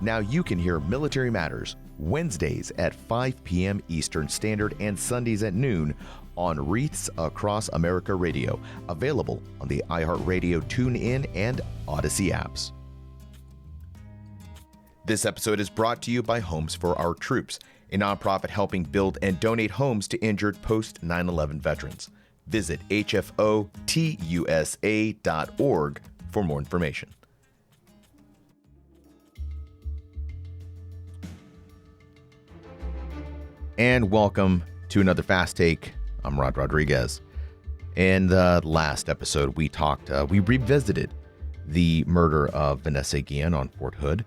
Now you can hear Military Matters Wednesdays at 5 p.m. Eastern Standard and Sundays at noon on Wreaths Across America Radio, available on the iHeart Radio, TuneIn and Audacy apps. This episode is brought to you by Homes for Our Troops, a nonprofit helping build and donate homes to injured post 9/11 veterans. Visit hfotusa.org for more information. And welcome to another Fast Take. I'm Rod Rodriguez. In the last episode, we revisited the murder of Vanessa Guillen on Fort Hood.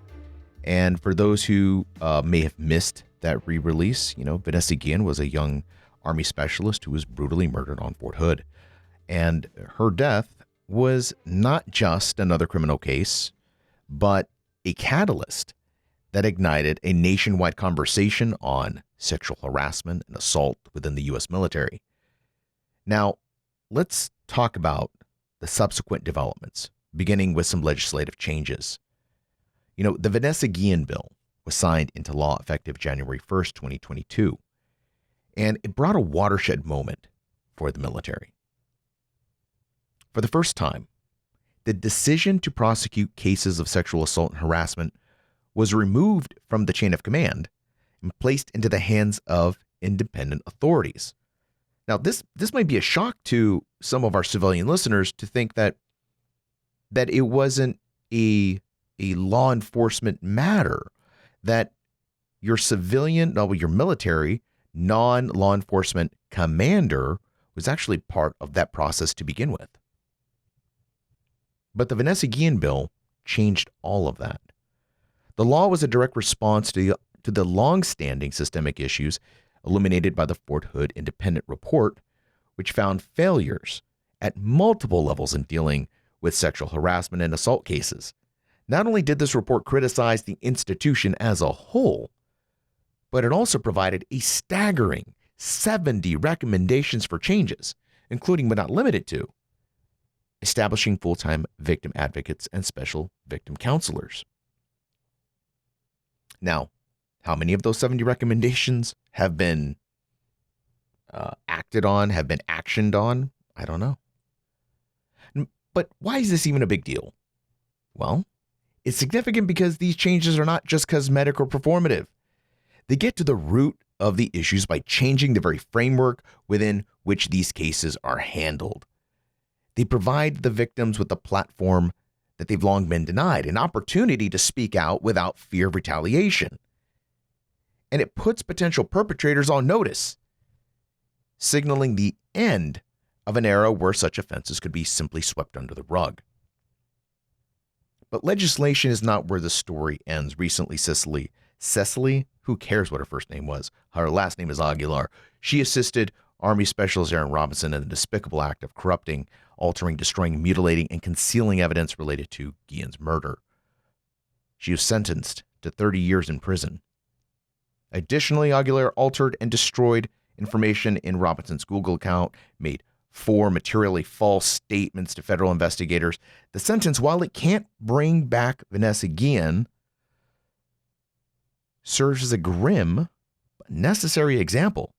And for those who may have missed that re-release, Vanessa Guillen was a young Army specialist who was brutally murdered on Fort Hood. And her death was not just another criminal case, but a catalyst that ignited a nationwide conversation on sexual harassment and assault within the U.S. military. Now, let's talk about the subsequent developments, beginning with some legislative changes. The Vanessa Guillen bill was signed into law effective January 1st, 2022, and it brought a watershed moment for the military. For the first time, the decision to prosecute cases of sexual assault and harassment was removed from the chain of command and placed into the hands of independent authorities. Now, this might be a shock to some of our civilian listeners to think that it wasn't a law enforcement matter, that your military non-law enforcement commander was actually part of that process to begin with. But the Vanessa Guillen bill changed all of that. The law was a direct response to the long-standing systemic issues illuminated by the Fort Hood Independent Report, which found failures at multiple levels in dealing with sexual harassment and assault cases. Not only did this report criticize the institution as a whole, but it also provided a staggering 70 recommendations for changes, including but not limited to establishing full-time victim advocates and special victim counselors. Now, how many of those 70 recommendations have been acted on, have been actioned on? I don't know. But why is this even a big deal? Well, it's significant because these changes are not just cosmetic or performative. They get to the root of the issues by changing the very framework within which these cases are handled. They provide the victims with a platform that they've long been denied, an opportunity to speak out without fear of retaliation. And it puts potential perpetrators on notice, signaling the end of an era where such offenses could be simply swept under the rug. But legislation is not where the story ends. Recently, Cecily, who cares what her first name was? Her last name is Aguilar. She assisted Army Specialist Aaron Robinson in the despicable act of corrupting, altering, destroying, mutilating, and concealing evidence related to Guillen's murder. She was sentenced to 30 years in prison. Additionally, Aguilar altered and destroyed information in Robinson's Google account, made 4 materially false statements to federal investigators. The sentence, while it can't bring back Vanessa Guillen, serves as a grim but necessary example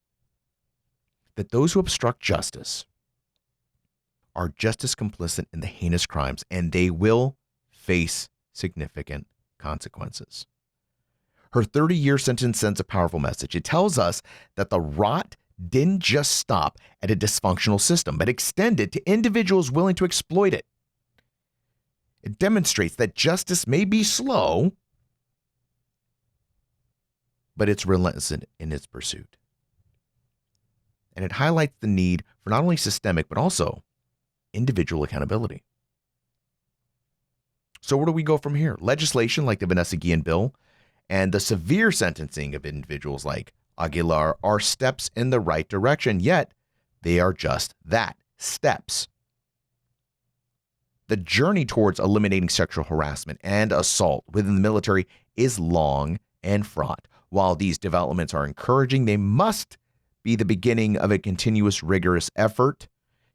that those who obstruct justice are just as complicit in the heinous crimes, and they will face significant consequences. Her 30-year sentence sends a powerful message. It tells us that the rot didn't just stop at a dysfunctional system, but extended to individuals willing to exploit it. It demonstrates that justice may be slow, but it's relentless in its pursuit. And it highlights the need for not only systemic, but also individual accountability. So where do we go from here? Legislation like the Vanessa Guillen bill and the severe sentencing of individuals like Aguilar are steps in the right direction, yet they are just that, steps. The journey towards eliminating sexual harassment and assault within the military is long and fraught. While these developments are encouraging, they must be the beginning of a continuous, rigorous effort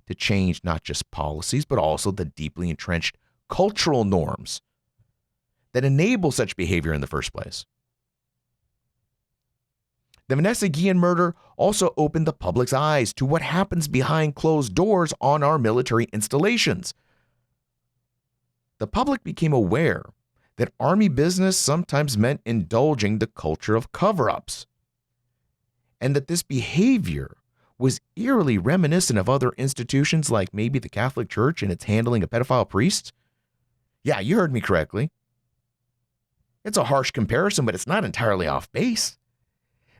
to change not just policies, but also the deeply entrenched cultural norms that enable such behavior in the first place. The Vanessa Guillen murder also opened the public's eyes to what happens behind closed doors on our military installations. The public became aware that Army business sometimes meant indulging the culture of cover-ups, and that this behavior was eerily reminiscent of other institutions like maybe the Catholic Church and its handling of pedophile priests. Yeah, you heard me correctly. It's a harsh comparison, but it's not entirely off base.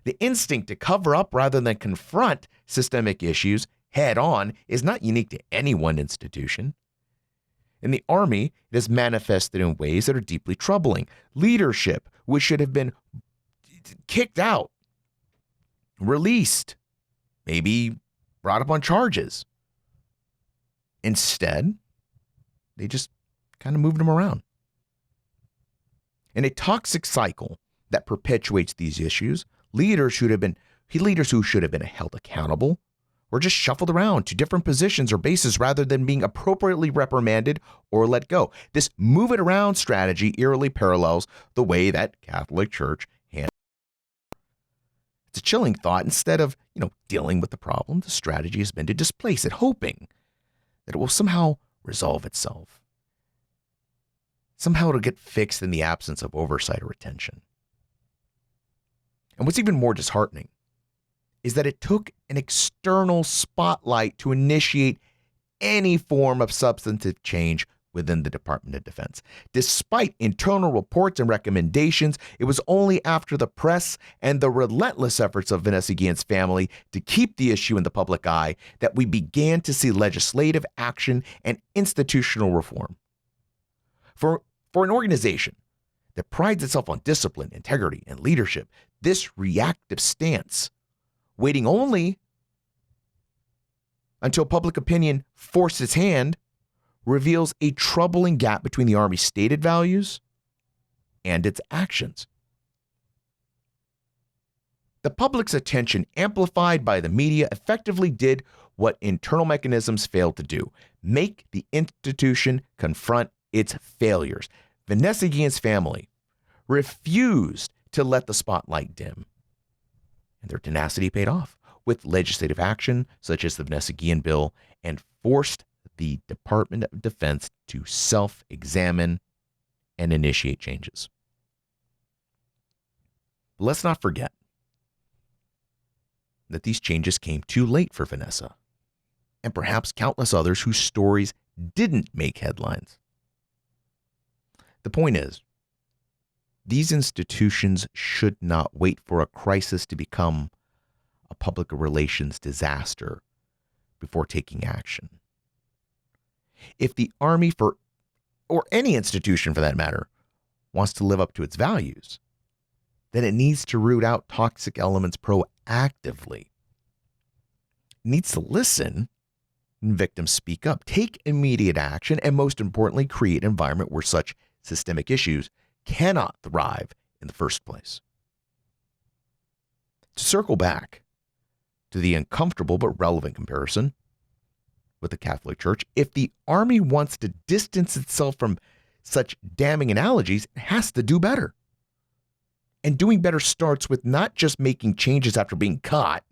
The instinct to cover up rather than confront systemic issues head on is not unique to any one institution. In the Army, it is manifested in ways that are deeply troubling. Leadership, which should have been kicked out, released, maybe brought up on charges. Instead, they just kind of moved them around. In a toxic cycle that perpetuates these issues, leaders who should have been held accountable were just shuffled around to different positions or bases rather than being appropriately reprimanded or let go. This move it around strategy eerily parallels the way that Catholic Church handles. It's a chilling thought. Instead of, dealing with the problem, the strategy has been to displace it, hoping that it will somehow resolve itself. Somehow it'll get fixed in the absence of oversight or attention. And what's even more disheartening is that it took an external spotlight to initiate any form of substantive change within the Department of Defense. Despite internal reports and recommendations, it was only after the press and the relentless efforts of Vanessa Guillen's family to keep the issue in the public eye that we began to see legislative action and institutional reform. For an organization that prides itself on discipline, integrity, and leadership, this reactive stance, waiting only until public opinion forced its hand, reveals a troubling gap between the Army's stated values and its actions. The public's attention, amplified by the media, effectively did what internal mechanisms failed to do: make the institution confront its failures. Vanessa Guillen's family refused to let the spotlight dim, and their tenacity paid off with legislative action such as the Vanessa Guillen bill, and forced the Department of Defense to self-examine and initiate changes. But let's not forget that these changes came too late for Vanessa, and perhaps countless others whose stories didn't make headlines. The point is, these institutions should not wait for a crisis to become a public relations disaster before taking action. If the Army, or any institution for that matter, wants to live up to its values, then it needs to root out toxic elements proactively. It needs to listen when victims speak up, take immediate action, and most importantly, create an environment where such systemic issues cannot thrive in the first place. To circle back to the uncomfortable but relevant comparison with the Catholic Church, if the Army wants to distance itself from such damning analogies, it has to do better. And doing better starts with not just making changes after being caught,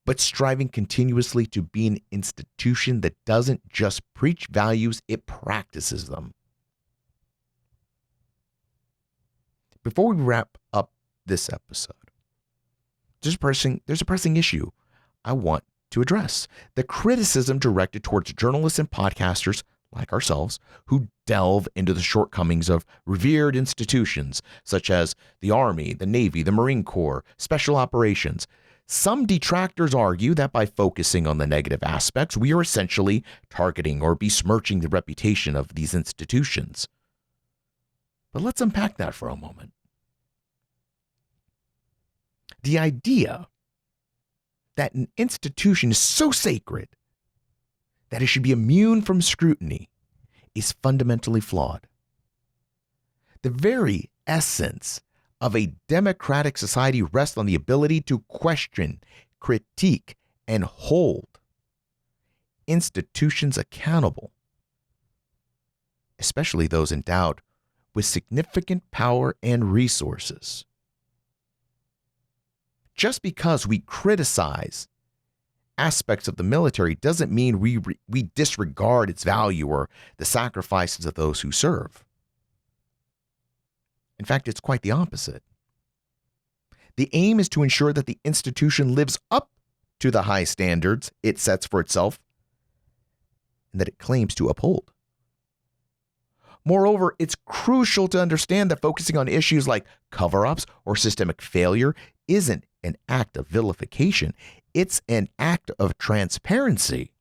but striving continuously to be an institution that doesn't just preach values, it practices them. Before we wrap up this episode, there's a pressing issue I want to address: the criticism directed towards journalists and podcasters like ourselves who delve into the shortcomings of revered institutions such as the Army, the Navy, the Marine Corps, Special Operations. Some detractors argue that by focusing on the negative aspects, we are essentially targeting or besmirching the reputation of these institutions. But let's unpack that for a moment. The idea that an institution is so sacred that it should be immune from scrutiny is fundamentally flawed. The very essence of a democratic society rests on the ability to question, critique, and hold institutions accountable, especially those endowed with significant power and resources. Just because we criticize aspects of the military doesn't mean we disregard its value or the sacrifices of those who serve. In fact, it's quite the opposite. The aim is to ensure that the institution lives up to the high standards it sets for itself and that it claims to uphold. Moreover, it's crucial to understand that focusing on issues like cover-ups or systemic failure isn't an act of vilification. It's an act of transparency.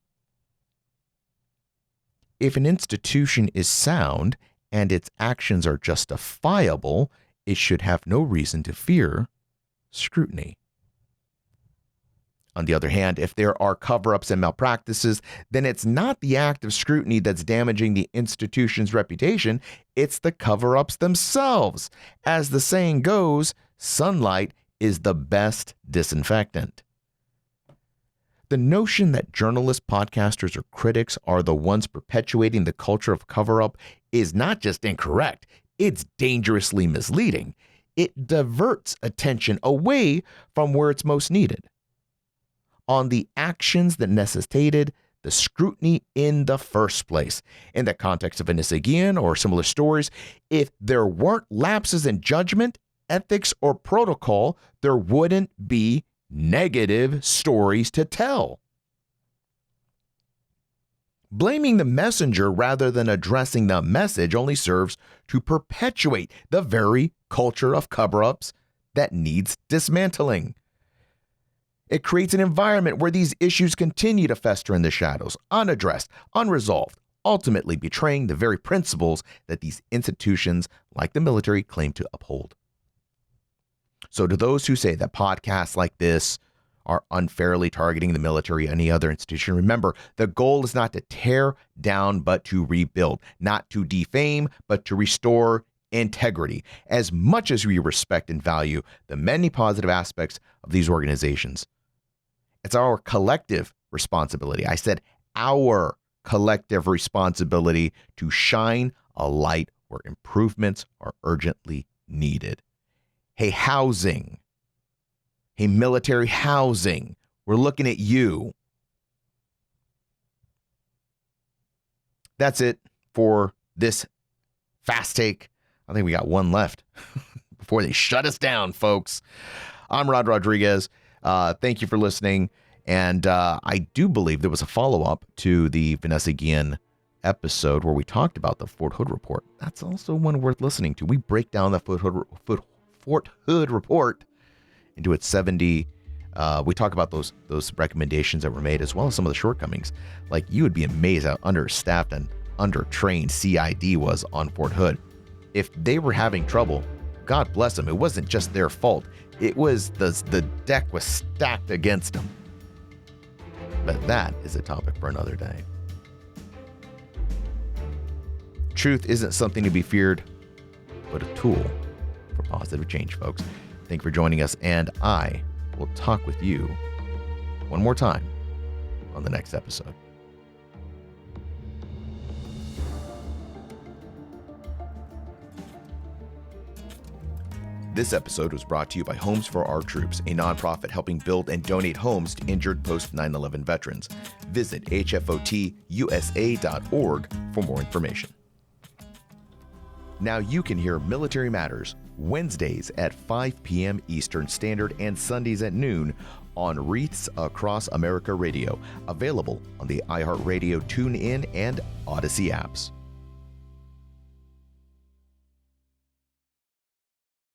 If an institution is sound and its actions are justifiable, it should have no reason to fear scrutiny. On the other hand, if there are cover-ups and malpractices, then it's not the act of scrutiny that's damaging the institution's reputation, it's the cover-ups themselves. As the saying goes, sunlight is the best disinfectant. The notion that journalists, podcasters, or critics are the ones perpetuating the culture of cover-up is not just incorrect, it's dangerously misleading. It diverts attention away from where it's most needed, on the actions that necessitated the scrutiny in the first place. In the context of Vanessa Guillen or similar stories, if there weren't lapses in judgment, ethics, or protocol, there wouldn't be negative stories to tell. Blaming the messenger rather than addressing the message only serves to perpetuate the very culture of cover-ups that needs dismantling. It creates an environment where these issues continue to fester in the shadows, unaddressed, unresolved, ultimately betraying the very principles that these institutions, like the military, claim to uphold. So to those who say that podcasts like this are unfairly targeting the military or any other institution, remember, the goal is not to tear down, but to rebuild, not to defame, but to restore integrity. As much as we respect and value the many positive aspects of these organizations, it's our collective responsibility. I said our collective responsibility to shine a light where improvements are urgently needed. Hey, housing. Hey, military housing. We're looking at you. That's it for this fast take. I think we got one left before they shut us down, folks. I'm Rod Rodriguez. Thank you for listening. And I do believe there was a follow-up to the Vanessa Guillen episode where we talked about the Fort Hood report. That's also one worth listening to. We break down the Fort Hood report into its 70. We talk about those recommendations that were made, as well as some of the shortcomings. Like, you would be amazed how understaffed and undertrained CID was on Fort Hood. If they were having trouble, God bless them. It wasn't just their fault. It was the deck was stacked against them. But that is a topic for another day. Truth isn't something to be feared, but a tool for positive change, folks. Thank you for joining us, and I will talk with you one more time on the next episode. This episode was brought to you by Homes for Our Troops, a nonprofit helping build and donate homes to injured post-9/11 veterans. Visit hfotusa.org for more information. Now you can hear Military Matters Wednesdays at 5 p.m. Eastern Standard and Sundays at noon on Wreaths Across America Radio, available on the iHeart Radio, TuneIn and Audacy apps.